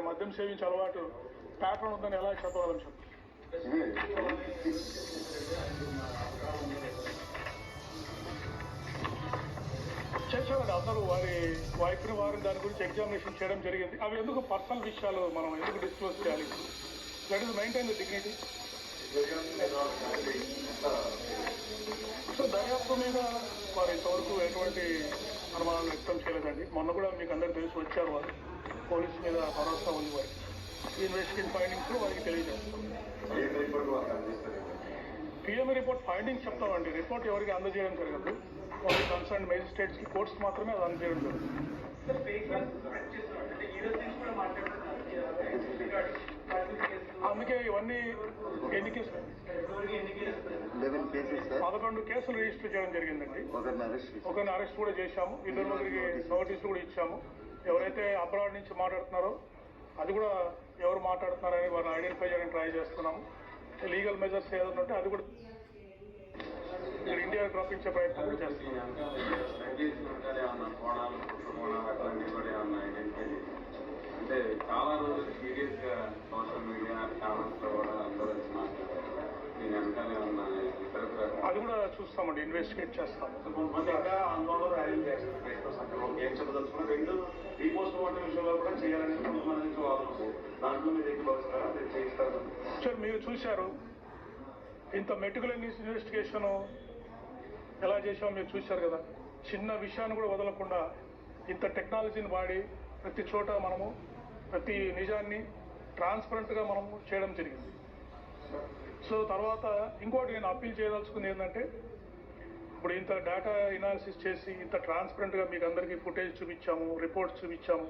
మద్యం సేవించే అలవాటు ప్యాటర్న్ ఉందని ఎలా చెప్పగలం సార్? చేశారండి అందరూ వారి వైఫ్ని వారిని దాని గురించి ఎగ్జామినేషన్ చేయడం జరిగింది. అవి ఎందుకు పర్సనల్ విషయాలు మనం ఎందుకు డిస్క్లోజ్ చేయాలి? That is maintain the dignity. So దర్యాప్తు మీద వారు ఇంతవరకు ఎటువంటి అనుమానాలు వ్యక్తం చేయలేదండి. మొన్న కూడా మీకు అందరికీ తెలిసి వచ్చారు వారు. పోలీసు మీద భరోసా ఉంది వారికి. ఇన్వెస్టిగేషన్ ఫైండింగ్స్ వారికి తెలియజేస్తాం. పిఎంఈ రిపోర్ట్ ఫైండింగ్స్ చెప్తామండి. రిపోర్ట్ ఎవరికి అందజేయడం జరగదు. ఓన్లీ కన్సర్న్ మేజిస్ట్రేట్స్ కి కోర్ట్స్ మాత్రమే అది అందజేయడం జరుగుతుంది. అందుకే ఇవన్నీ ఎన్ని కేసులు 11 కేసులు రిజిస్టర్ చేయడం జరిగిందండి. ఒకరిని అరెస్ట్ కూడా చేశాము. 2 మందికి నోటీసులు కూడా ఇచ్చాము. ఎవరైతే అబ్రాడ్ నుంచి మాట్లాడుతున్నారో అది కూడా ఎవరు మాట్లాడుతున్నారని వారిని ఐడెంటిఫై చేయడానికి ట్రై చేస్తున్నాము. లీగల్ మెజర్స్ ఏదైనా ఉంటే అది కూడా ఇండియాకు రప్పించే ప్రయత్నం కూడా చేస్తున్నాం. అంటే చాలా రోజులు సీరియస్ గా సోషల్ మీడియా ఛానల్స్ లో కూడా అందరూ వచ్చి మాట్లాడారు. దీని వెనకాల ఏమన్నా అది కూడా చూస్తామండి, ఇన్వెస్టిగేట్ చేస్తాం. కొంతమంది ఇంకా ఆందోళన ర్యాలీ చేస్తారు. ఏం చెప్పదలుచుకున్నా 2 రీపోస్ట్ మార్టం విషయంలో కూడా చేయాలని కొంతమంది నుంచి వాదన. దాంట్లో మీరు ఎక్కిపోతారా చేయిస్తారు? సార్ మీరు చూశారు ఇంత మెటికులస్ ఇన్వెస్టిగేషన్ ఎలా చేసామో మీరు చూశారు కదా. చిన్న విషయాన్ని కూడా వదలకుండా ఇంత టెక్నాలజీని వాడి ప్రతి చోట మనము ప్రతి నిజాన్ని ట్రాన్స్పరెంట్గా మనము చేయడం జరిగింది. సో తర్వాత ఇంకోటి నేను అప్పీల్ చేయదలుచుకుంది ఏంటంటే, ఇప్పుడు ఇంత డేటా ఎనాలిసిస్ చేసి ఇంత ట్రాన్స్పరెంట్గా మీకు అందరికీ ఫుటేజ్ చూపించాము, రిపోర్ట్స్ చూపించాము.